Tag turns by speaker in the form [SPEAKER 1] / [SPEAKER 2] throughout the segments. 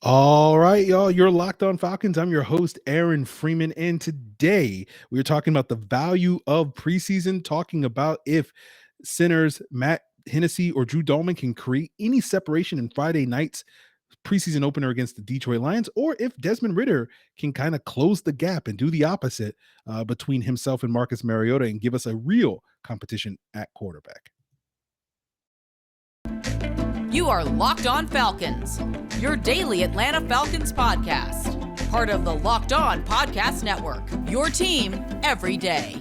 [SPEAKER 1] All right, y'all. You're Locked On Falcons. I'm your host, Aaron Freeman. And today we're talking about the value of preseason, talking about if centers Matt Hennessy or Drew Dalman can create any separation in Friday night's preseason opener against the Detroit Lions, or if Desmond Ridder can kind of close the gap and do the opposite between himself and Marcus Mariota and give us a real competition at quarterback.
[SPEAKER 2] You are Locked On Falcons, your daily Atlanta Falcons podcast. Part of the Locked On Podcast Network, your team every day.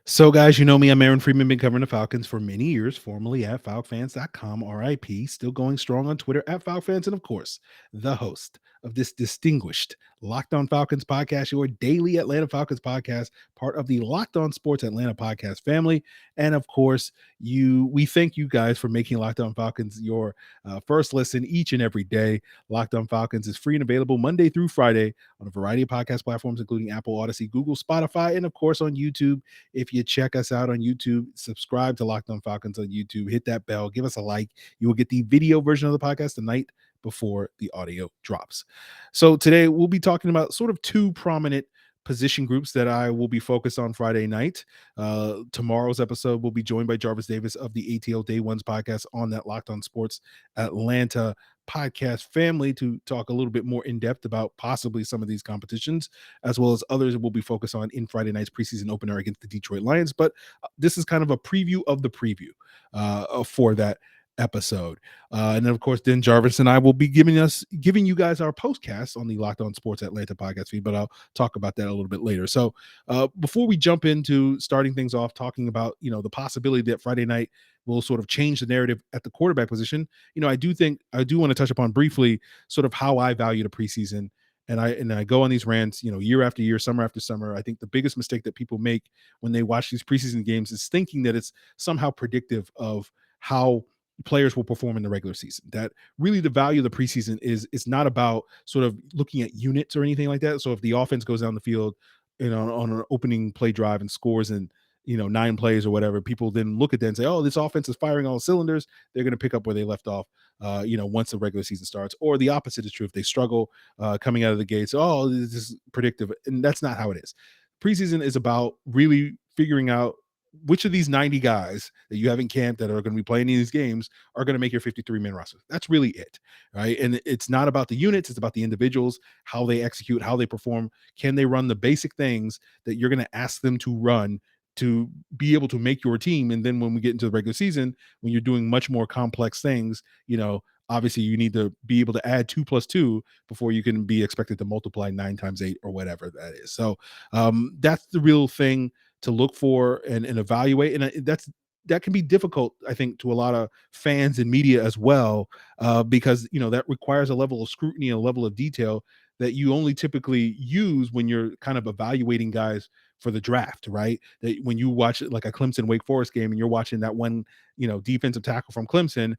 [SPEAKER 1] So, guys, you know me. I'm Aaron Freeman, been covering the Falcons for many years, formerly at FalcFans.com, RIP, still going strong on Twitter at FalcFans, and of course, the host of this distinguished Locked On Falcons podcast, your daily Atlanta Falcons podcast, part of the Locked On Sports Atlanta podcast family. And of course, we thank you guys for making Locked On Falcons your first listen each and every day. Locked On Falcons is free and available Monday through Friday on a variety of podcast platforms, including Apple, Odyssey, Google, Spotify, and of course on YouTube. If you check us out on YouTube, subscribe to Locked On Falcons on YouTube, hit that bell, give us a like. You will get the video version of the podcast the night before the audio drops. So today we'll be talking about sort of two prominent position groups that I will be focused on Friday night. Tomorrow's episode will be joined by Jarvis Davis of the ATL Day Ones podcast on that Locked On Sports Atlanta podcast family to talk a little bit more in depth about possibly some of these competitions, as well as others we'll be focused on in Friday night's preseason opener against the Detroit Lions. But this is kind of a preview of the preview for that episode. And then, of course, then Jarvis and I will be giving you guys our postcast on the Locked On Sports Atlanta podcast feed, but I'll talk about that a little bit later. So before we jump into starting things off, talking about, the possibility that Friday night will sort of change the narrative at the quarterback position, I do want to touch upon briefly sort of how I value the preseason. And I go on these rants, year after year, summer after summer. I think the biggest mistake that people make when they watch these preseason games is thinking that it's somehow predictive of how players will perform in the regular season. That really the value of the preseason is not about sort of looking at units or anything like that. So if the offense goes down the field, on an opening play drive and scores in 9 plays or whatever, people then look at that and say, oh, this offense is firing all cylinders. They're going to pick up where they left off, once the regular season starts. Or the opposite is true. If they struggle coming out of the gates, oh, this is predictive. And that's not how it is. Preseason is about really figuring out which of these 90 guys that you have in camp that are going to be playing in these games are going to make your 53-man roster. That's really it, right? And it's not about the units. It's about the individuals, how they execute, how they perform. Can they run the basic things that you're going to ask them to run to be able to make your team? And then when we get into the regular season, when you're doing much more complex things, obviously you need to be able to add 2 plus 2 before you can be expected to multiply 9 times 8 or whatever that is. So that's the real thing to look for and evaluate. And that can be difficult, I think, to a lot of fans and media as well, because that requires a level of scrutiny, a level of detail that you only typically use when you're kind of evaluating guys for the draft, right? That when you watch like a Clemson Wake Forest game and you're watching that one, defensive tackle from Clemson,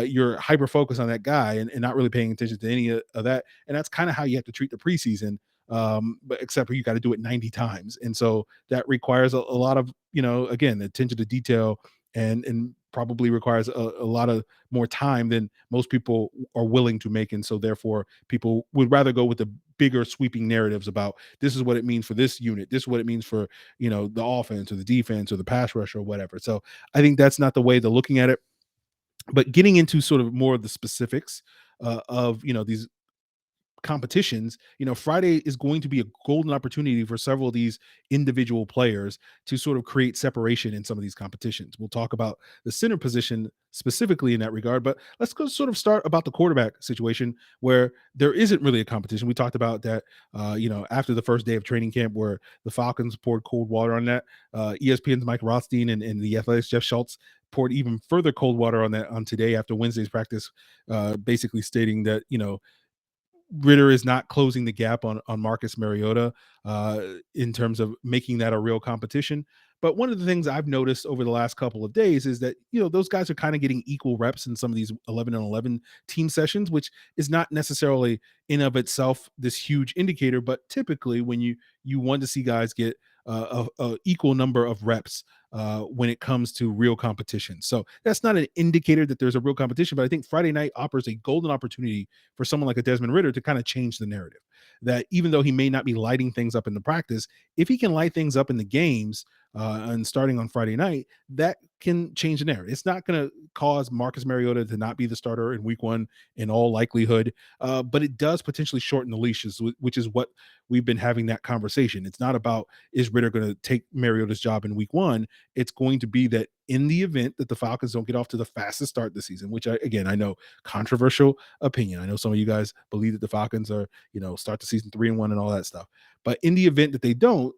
[SPEAKER 1] you're hyper focused on that guy and not really paying attention to any of that. And that's kind of how you have to treat the preseason. But except for you got to do it 90 times. And so that requires a lot of, again, attention to detail and probably requires a lot of more time than most people are willing to make. And so therefore people would rather go with the bigger sweeping narratives about this is what it means for this unit. This is what it means for, the offense or the defense or the pass rush or whatever. So I think that's not the way they're looking at it. But getting into sort of more of the specifics of, these competitions, Friday is going to be a golden opportunity for several of these individual players to sort of create separation in some of these competitions. We'll talk about the center position specifically in that regard, but let's go sort of start about the quarterback situation where there isn't really a competition. We talked about that, after the first day of training camp where the Falcons poured cold water on that. ESPN's Mike Rothstein and the Athletics' Jeff Schultz poured even further cold water on that on today after Wednesday's practice, basically stating that, Ridder is not closing the gap on Marcus Mariota in terms of making that a real competition. But one of the things I've noticed over the last couple of days is that, those guys are kind of getting equal reps in some of these 11 and 11 team sessions, which is not necessarily in of itself this huge indicator. But typically when you want to see guys get a equal number of reps when it comes to real competition. So that's not an indicator that there's a real competition, but I think Friday night offers a golden opportunity for someone like a Desmond Ridder to kind of change the narrative. That even though he may not be lighting things up in the practice, if he can light things up in the games and starting on Friday night, that can change the narrative. It's not going to cause Marcus Mariota to not be the starter in week one in all likelihood, but it does potentially shorten the leashes, which is what we've been having that conversation. It's not about is Ridder going to take Mariota's job in week one. It's going to be that in the event that the Falcons don't get off to the fastest start this season, which I know controversial opinion. I know some of you guys believe that the Falcons are, start the season 3-1 and all that stuff. But in the event that they don't,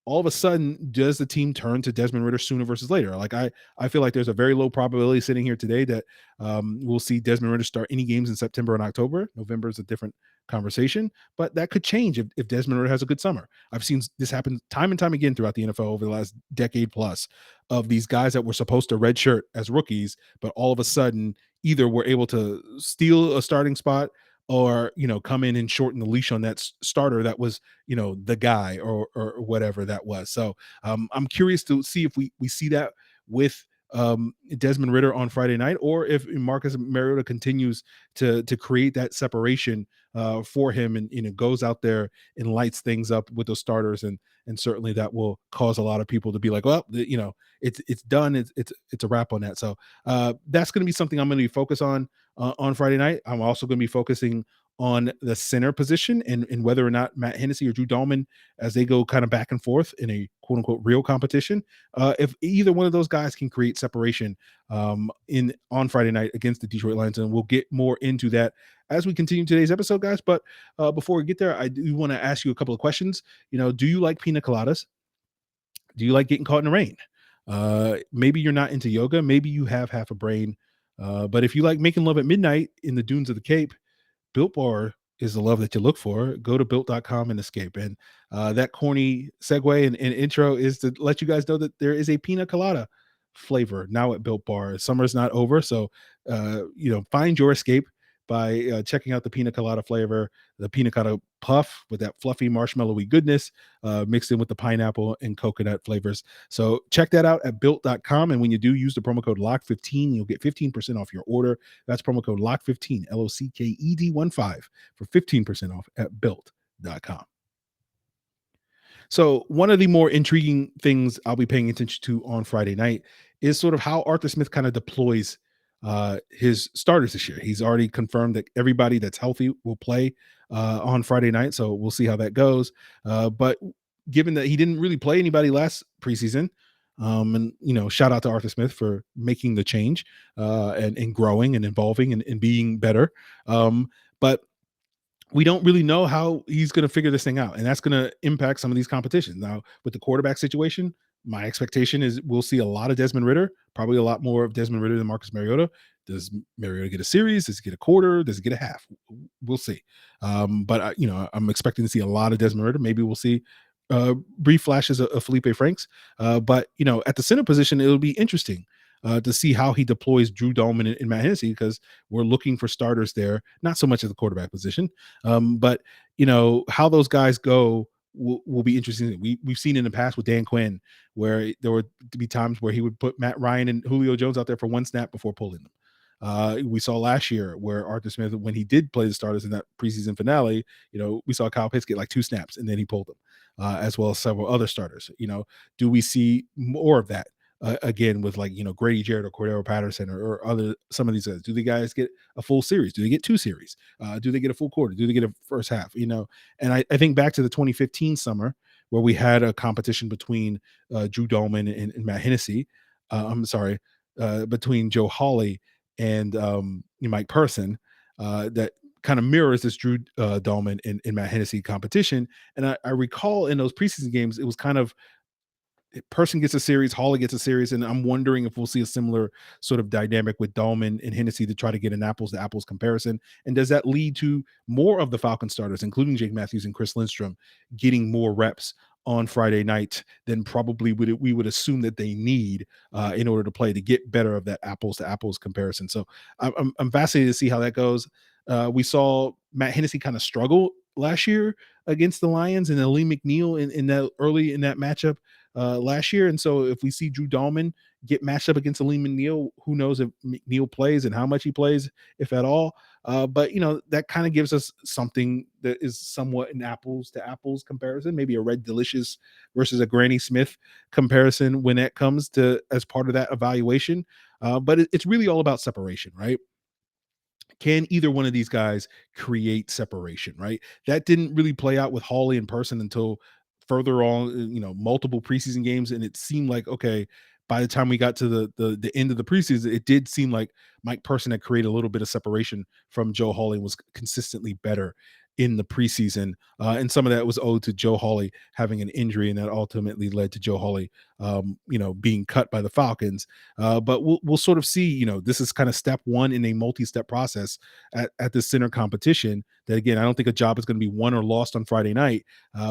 [SPEAKER 1] all of a sudden, does the team turn to Desmond Ridder sooner versus later? Like I feel like there's a very low probability sitting here today that we'll see Desmond Ridder start any games in September and October. November is a different conversation, but that could change if Desmond Ridder has a good summer. I've seen this happen time and time again throughout the NFL over the last decade plus of these guys that were supposed to redshirt as rookies, but all of a sudden either were able to steal a starting spot or come in and shorten the leash on that starter that was the guy or whatever that was. So I'm curious to see if we see that with Desmond Ridder on Friday night, or if Marcus Mariota continues to create that separation for him and goes out there and lights things up with those starters, and certainly that will cause a lot of people to be like, well, it's done, it's a wrap on that. So that's going to be something I'm going to be focused on Friday night. I'm also going to be focusing on the center position and whether or not Matt Hennessy or Drew Dalman, as they go kind of back and forth in a quote unquote real competition, if either one of those guys can create separation on Friday night against the Detroit Lions. And we'll get more into that as we continue today's episode, guys. But before we get there, I do want to ask you a couple of questions. Do you like pina coladas? Do you like getting caught in the rain? Maybe you're not into yoga. Maybe you have half a brain. But if you like making love at midnight in the dunes of the Cape, Built Bar is the love that you look for. Go to built.com and escape. And that corny segue and intro is to let you guys know that there is a pina colada flavor now at Built Bar. Summer's not over, so find your escape by checking out the pina colada flavor, the pina colada puff with that fluffy marshmallowy goodness mixed in with the pineapple and coconut flavors. So check that out at built.com. And when you do, use the promo code LOCK15, you'll get 15% off your order. That's promo code LOCK15, LOCKED15 for 15% off at built.com. So one of the more intriguing things I'll be paying attention to on Friday night is sort of how Arthur Smith kind of deploys his starters this year. He's already confirmed that everybody that's healthy will play on Friday night. So we'll see how that goes. But given that he didn't really play anybody last preseason, and shout out to Arthur Smith for making the change and growing and evolving and being better. But we don't really know how he's going to figure this thing out, and that's going to impact some of these competitions. Now, with the quarterback situation, my expectation is we'll see a lot of Desmond Ridder, probably a lot more of Desmond Ridder than Marcus Mariota. Does Mariota get a series? Does he get a quarter? Does he get a half? We'll see. But I'm expecting to see a lot of Desmond Ridder. Maybe we'll see brief flashes of Felipe Franks. But at the center position, it'll be interesting to see how he deploys Drew Dalman and Matt Hennessy, because we're looking for starters there, not so much at the quarterback position, but how those guys go will be interesting. We've seen in the past with Dan Quinn where there would be times where he would put Matt Ryan and Julio Jones out there for one snap before pulling them. We saw last year where Arthur Smith, when he did play the starters in that preseason finale, we saw Kyle Pitts get like 2 snaps and then he pulled them, as well as several other starters. Do we see more of that? Again, with Grady Jarrett or Cordero Patterson or some of these guys? Do the guys get a full series? Do they get 2 series? Do they get a full quarter? Do they get a first half? And I think back to the 2015 summer where we had a competition between Drew Dalman and Matt Hennessy. Between Joe Hawley and Mike Person, that kind of mirrors this Drew Dalman and Matt Hennessy competition. And I recall in those preseason games, it was kind of Person gets a series, Hawley gets a series, and I'm wondering if we'll see a similar sort of dynamic with Dalman and Hennessy to try to get an apples to apples comparison. And does that lead to more of the Falcon starters, including Jake Matthews and Chris Lindstrom, getting more reps on Friday night than probably we would assume that they need in order to play to get better of that apples to apples comparison. So I'm fascinated to see how that goes. We saw Matt Hennessy kind of struggle last year against the Lions and Lee McNeil in that early in that matchup last year. And so if we see Drew Dalman get matched up against Lee McNeil, who knows if McNeil plays and how much he plays, if at all. But that kind of gives us something that is somewhat an apples to apples comparison, maybe a Red Delicious versus a Granny Smith comparison when it comes to as part of that evaluation. But it's really all about separation, right? Can either one of these guys create separation, right? That didn't really play out with Hawley in person until further on, multiple preseason games. And it seemed like, okay, by the time we got to the end of the preseason, it did seem like Mike Person had created a little bit of separation from Joe Hawley and was consistently better in the preseason. And some of that was owed to Joe Hawley having an injury, and that ultimately led to Joe Hawley, being cut by the Falcons. But we'll sort of see, this is kind of step one in a multi-step process at the center competition that, again, I don't think a job is going to be won or lost on Friday night,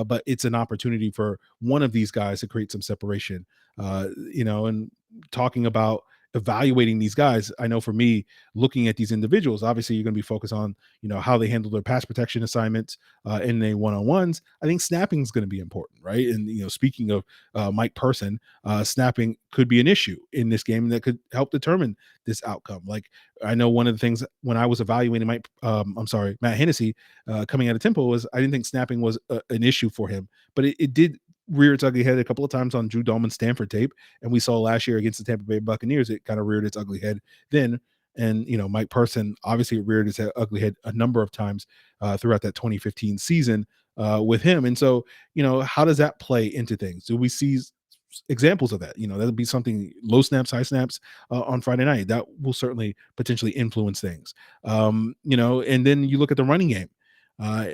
[SPEAKER 1] but it's an opportunity for one of these guys to create some separation, and talking about evaluating these guys. I know for me, looking at these individuals, obviously you're going to be focused on, how they handle their pass protection assignments in the one-on-ones. I think snapping is going to be important, right? And, speaking of Mike Person, snapping could be an issue in this game that could help determine this outcome. Like, I know one of the things when I was evaluating Matt Hennessy coming out of Temple was I didn't think snapping was an issue for him, but it did rear its ugly head a couple of times on Drew Dalman Stanford tape. And we saw last year against the Tampa Bay Buccaneers, it kind of reared its ugly head then. And, Mike Person, obviously it reared its ugly head a number of times throughout that 2015 season with him. And so, how does that play into things? Do we see examples of that? That'll be something, low snaps, high snaps on Friday night. That will certainly potentially influence things. And then you look at the running game.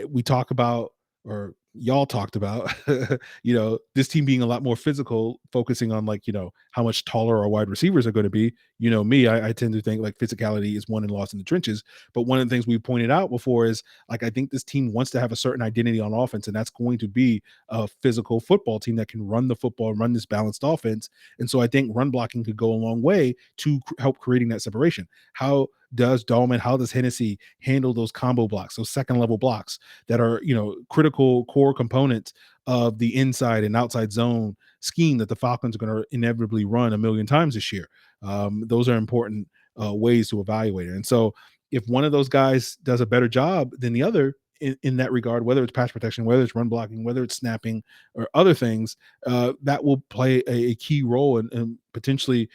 [SPEAKER 1] We talk about, or y'all talked about, this team being a lot more physical, focusing on how much taller our wide receivers are going to be. Me, I tend to think like physicality is won and lost in the trenches. But one of the things we pointed out before is I think this team wants to have a certain identity on offense, and that's going to be a physical football team that can run the football and run this balanced offense. And so I think run blocking could go a long way to help creating that separation. How does Hennessy handle those combo blocks, those second level blocks that are, critical core components of the inside and outside zone scheme that the Falcons are going to inevitably run a million times this year? Those are important ways to evaluate it. And so if one of those guys does a better job than the other in that regard, whether it's pass protection, whether it's run blocking, whether it's snapping or other things, that will play a key role in potentially,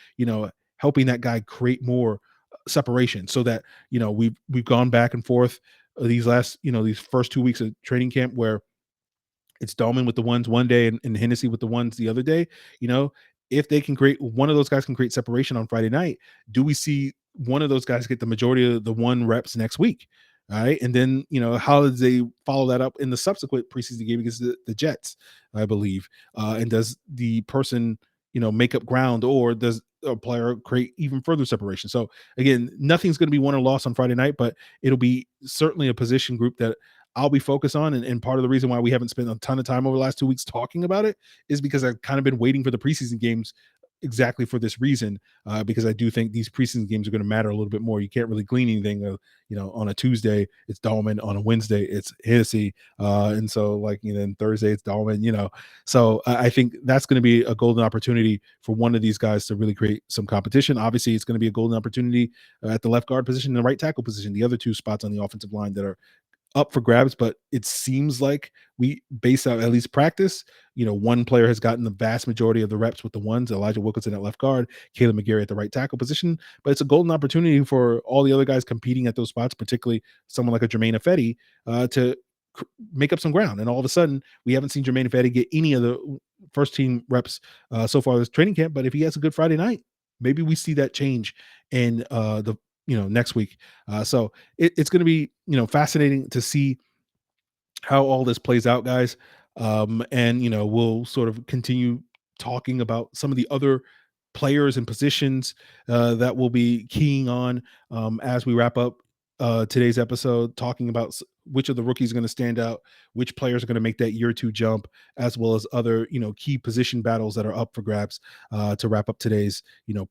[SPEAKER 1] helping that guy create more separation, so that we've gone back and forth these first 2 weeks of training camp where it's Dalman with the ones one day and Hennessy with the ones the other day. If they can create, one of those guys can create separation on Friday night, do we see one of those guys get the majority of the one reps next week? All right. And then, how do they follow that up in the subsequent preseason game against the Jets, I believe? And does the person, make up ground, or does a player create even further separation? So again, nothing's going to be won or lost on Friday night, but it'll be certainly a position group that I'll be focused on. And part of the reason why we haven't spent a ton of time over the last 2 weeks talking about it is because I've kind of been waiting for the preseason games exactly for this reason, because I do think these preseason games are going to matter a little bit more. You can't really glean anything, on a Tuesday it's Dalman, on a Wednesday it's Hennessy, and so then Thursday it's Dalman, so I think that's going to be a golden opportunity for one of these guys to really create some competition. Obviously it's going to be a golden opportunity at the left guard position and the right tackle position, the other two spots on the offensive line that are up for grabs. But it seems like we base out at least practice, one player has gotten the vast majority of the reps with the ones, Elijah Wilkinson at left guard, Caleb McGarry at the right tackle position. But it's a golden opportunity for all the other guys competing at those spots, particularly someone like a Jermaine Ifedi, to make up some ground. And all of a sudden we haven't seen Jermaine Ifedi get any of the first team reps so far this training camp. But if he has a good Friday night, maybe we see that change in the next week. So it's going to be, fascinating to see how all this plays out, guys. And, we'll sort of continue talking about some of the other players and positions that we'll be keying on as we wrap up today's episode, talking about which of the rookies are going to stand out, which players are going to make that year 2 jump, as well as other, key position battles that are up for grabs to wrap up today's,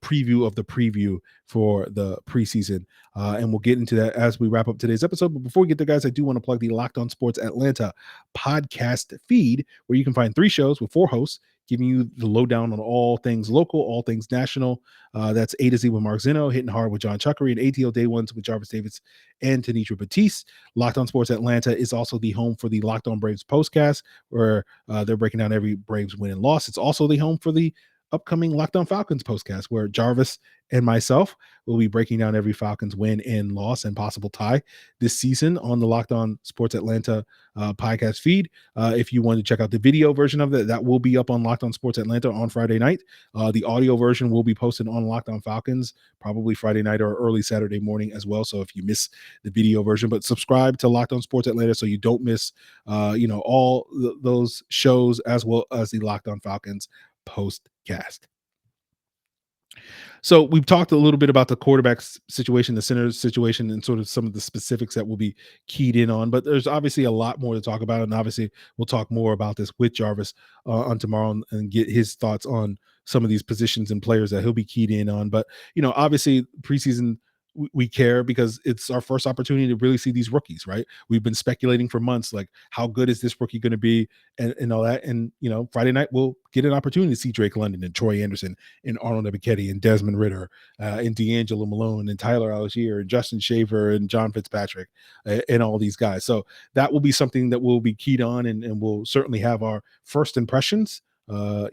[SPEAKER 1] preview of the preview for the preseason. And we'll get into that as we wrap up today's episode. But before we get there, guys, I do want to plug the Locked On Sports Atlanta podcast feed, where you can find 3 shows with 4 hosts giving you the lowdown on all things local, all things national. That's A to Z with Mark Zeno, Hitting Hard with John Chuckery, and ATL Day Ones with Jarvis Davis and Tanitra Batiste. Locked On Sports Atlanta is also the home for the Locked On Braves postcast, where they're breaking down every Braves win and loss. It's also the home for the upcoming Locked On Falcons postcast, where Jarvis and myself will be breaking down every Falcons win and loss and possible tie this season on the Locked On Sports Atlanta podcast feed. If you want to check out the video version of it, that will be up on Locked On Sports Atlanta on Friday night. The audio version will be posted on Locked On Falcons probably Friday night or early Saturday morning as well. So if you miss the video version, but subscribe to Locked On Sports Atlanta so you don't miss all those shows, as well as the Locked On Falcons postcast. So we've talked a little bit about the quarterback situation, the center situation, and sort of some of the specifics that will be keyed in on. But there's obviously a lot more to talk about, and obviously we'll talk more about this with Jarvis on tomorrow and get his thoughts on some of these positions and players that he'll be keyed in on. But obviously preseason, we care because it's our first opportunity to really see these rookies, right? We've been speculating for months, like, how good is this rookie going to be, and all that. And Friday night we'll get an opportunity to see Drake London and Troy Anderson and Arnold Ebiketie and Desmond Ridder and D'Angelo Malone and Tyler Algier and Justin Shaver and John Fitzpatrick and all these guys. So that will be something that we'll be keyed on, and we'll certainly have our first impressions. How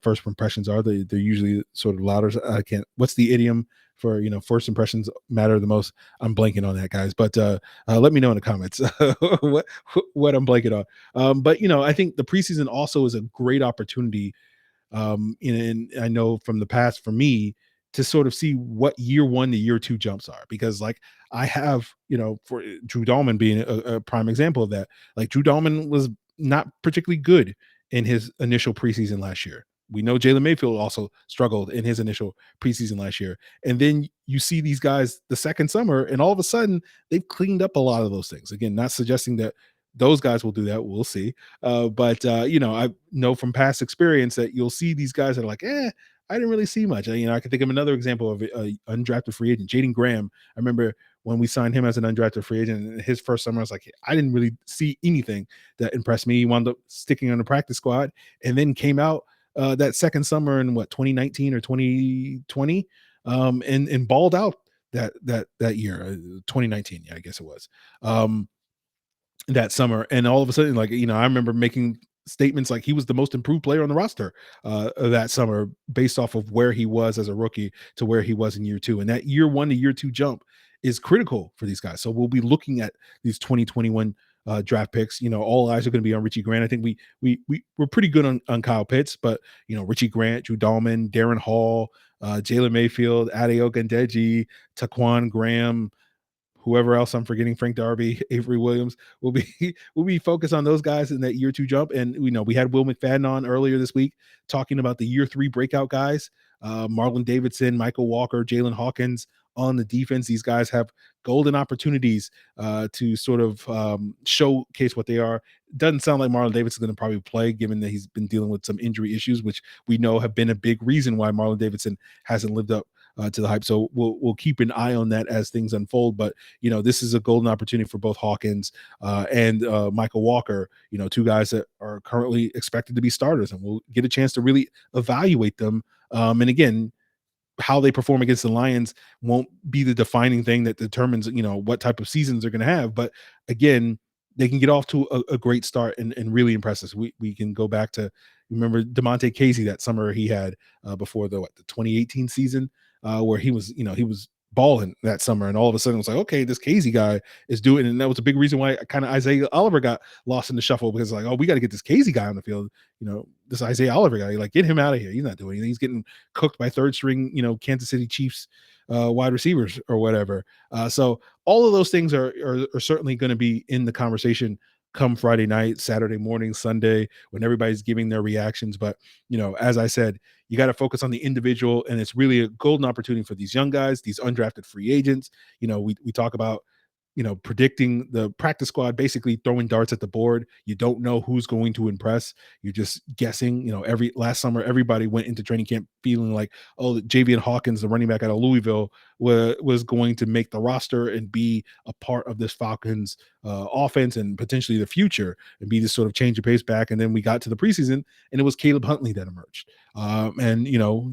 [SPEAKER 1] first impressions are. They're usually sort of louder. What's the idiom for first impressions matter the most? I'm blanking on that, guys, but let me know in the comments what I'm blanking on. But I think the preseason also is a great opportunity, and I know from the past for me, to sort of see what year 1 to year 2 jumps are, because like I have, for Drew Dalman being a prime example of that. Like, Drew Dalman was not particularly good in his initial preseason last year. We know Jalen Mayfield also struggled in his initial preseason last year. And then you see these guys the second summer, and all of a sudden they've cleaned up a lot of those things. Again, not suggesting that those guys will do that. We'll see. But I know from past experience that you'll see these guys that are like, I didn't really see much. I can think of another example of a undrafted free agent, Jaden Graham. I remember when we signed him as an undrafted free agent, in his first summer, I was like, I didn't really see anything that impressed me. He wound up sticking on the practice squad, and then came out that second summer in 2019 or 2020, and balled out that year, 2019, I guess it was, that summer. And all of a sudden, I remember making statements like he was the most improved player on the roster that summer, based off of where he was as a rookie to where he was in year 2. And that year 1 to year 2 jump is critical for these guys. So we'll be looking at these 2021 draft picks. All eyes are going to be on Richie Grant. I think we're pretty good on Kyle Pitts, but Richie Grant, Drew Dalman, Darren Hall, Jalen Mayfield, Adeoka Ndeji, Taquan Graham, whoever else I'm forgetting, Frank Darby, Avery Williams, will be focused on those guys in that year 2 jump. And we had Will McFadden on earlier this week talking about the year 3 breakout guys, Marlon Davidson, Michael Walker, Jalen Hawkins on the defense. These guys have golden opportunities to sort of showcase what they are. Doesn't sound like Marlon Davidson is going to probably play, given that he's been dealing with some injury issues, which we know have been a big reason why Marlon Davidson hasn't lived up to the hype. So we'll keep an eye on that as things unfold. But this is a golden opportunity for both Hawkins and Michael Walker, 2 guys that are currently expected to be starters, and we'll get a chance to really evaluate them. And again, how they perform against the Lions won't be the defining thing that determines what type of seasons they're going to have. But again, they can get off to a great start and really impress us. We can go back to, remember Demonte Casey that summer he had before the 2018 season, where he was balling that summer, and all of a sudden it was like, okay, this Casey guy is doing it. And that was a big reason why kind of Isaiah Oliver got lost in the shuffle, because like, oh, we got to get this Casey guy on the field. This Isaiah Oliver guy, like, get him out of here. He's not doing anything. He's getting cooked by third string, Kansas City Chiefs wide receivers or whatever. So all of those things are certainly going to be in the conversation come Friday night, Saturday morning, Sunday, when everybody's giving their reactions. But, as I said, you got to focus on the individual, and it's really a golden opportunity for these young guys, these undrafted free agents. We talk about, predicting the practice squad, basically throwing darts at the board. You don't know who's going to impress. You're just guessing. Every last summer, everybody went into training camp feeling like, oh, Javian Hawkins, the running back out of Louisville, was going to make the roster and be a part of this Falcons offense and potentially the future and be this sort of change of pace back. And then we got to the preseason and it was Caleb Huntley that emerged. And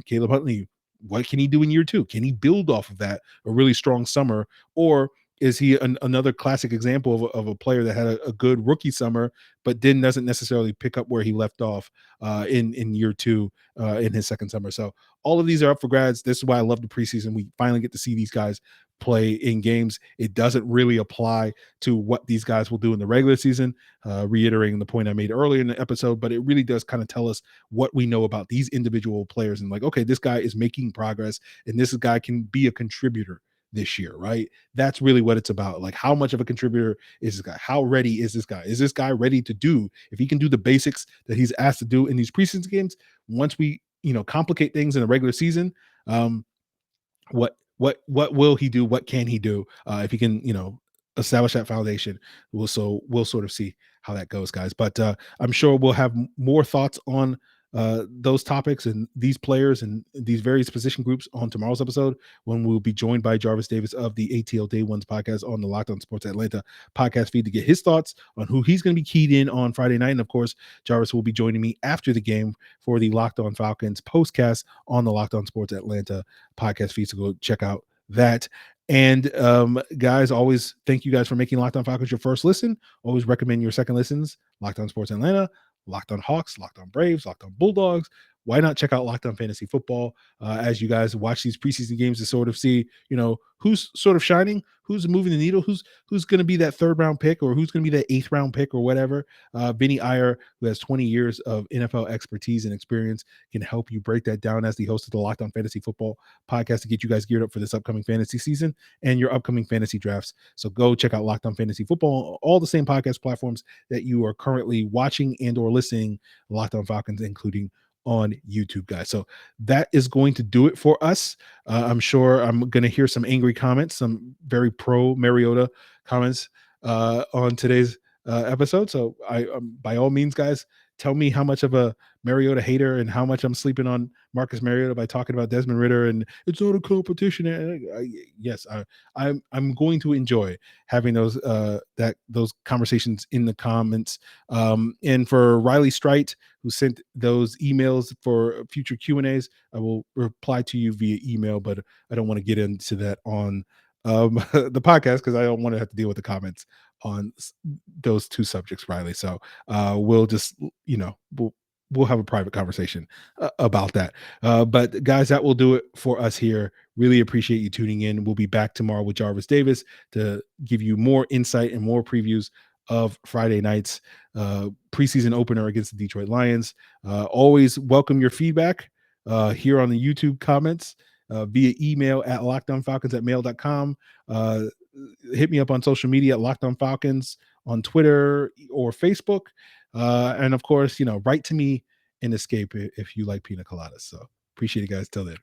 [SPEAKER 1] Caleb Huntley, what can he do in year 2? Can he build off of that, a really strong summer? Or is he another classic example of a player that had a good rookie summer, but then doesn't necessarily pick up where he left off in year 2 in his second summer? So all of these are up for grabs. This is why I love the preseason. We finally get to see these guys play in games. It doesn't really apply to what these guys will do in the regular season, reiterating the point I made earlier in the episode, but it really does kind of tell us what we know about these individual players and like, okay, this guy is making progress and this guy can be a contributor this year, right? That's really what it's about. Like, how much of a contributor is this guy? How ready is this guy? Is this guy ready to do, if he can do the basics that he's asked to do in these preseason games, once we, complicate things in the regular season, what will he do? What can he do? If he can, establish that foundation, we'll sort of see how that goes, guys. But I'm sure we'll have more thoughts on those topics and these players and these various position groups on tomorrow's episode, when we'll be joined by Jarvis Davis of the ATL Day Ones podcast on the Locked On Sports Atlanta podcast feed to get his thoughts on who he's going to be keyed in on Friday night. And of course, Jarvis will be joining me after the game for the Locked On Falcons postcast on the Locked On Sports Atlanta podcast feed. So go check out that. And guys, always thank you guys for making Locked On Falcons your first listen. Always recommend your second listens: Locked On Sports Atlanta, Locked On Hawks, Locked On Braves, Locked On Bulldogs. Why not check out Locked On Fantasy Football as you guys watch these preseason games to sort of see, who's sort of shining, who's moving the needle, who's going to be that 3rd round pick, or who's going to be that 8th round pick or whatever. Vinny Iyer, who has 20 years of NFL expertise and experience, can help you break that down as the host of the Locked On Fantasy Football podcast to get you guys geared up for this upcoming fantasy season and your upcoming fantasy drafts. So go check out Locked On Fantasy Football, all the same podcast platforms that you are currently watching and or listening Locked On Falcons, including on YouTube, guys. So that is going to do it for us. I'm sure I'm going to hear some angry comments, some very pro Mariota comments on today's episode. So by all means, guys, tell me how much of a Mariota hater and how much I'm sleeping on Marcus Mariota by talking about Desmond Ridder and it's not a competition. And yes, I'm going to enjoy having those conversations in the comments. And for Riley Strite, who sent those emails for future Q&As, I will reply to you via email, but I don't want to get into that on the podcast because I don't want to have to deal with the comments on those two subjects, Riley. So we'll just, we'll have a private conversation about that. But guys, that will do it for us here. Really appreciate you tuning in. We'll be back tomorrow with Jarvis Davis to give you more insight and more previews of Friday night's preseason opener against the Detroit Lions. Always welcome your feedback here on the YouTube comments via email at lockedonfalcons@mail.com. Hit me up on social media at Locked On Falcons on Twitter or Facebook. And of course, write to me in Escape if you like pina coladas. So appreciate it, guys. Till then.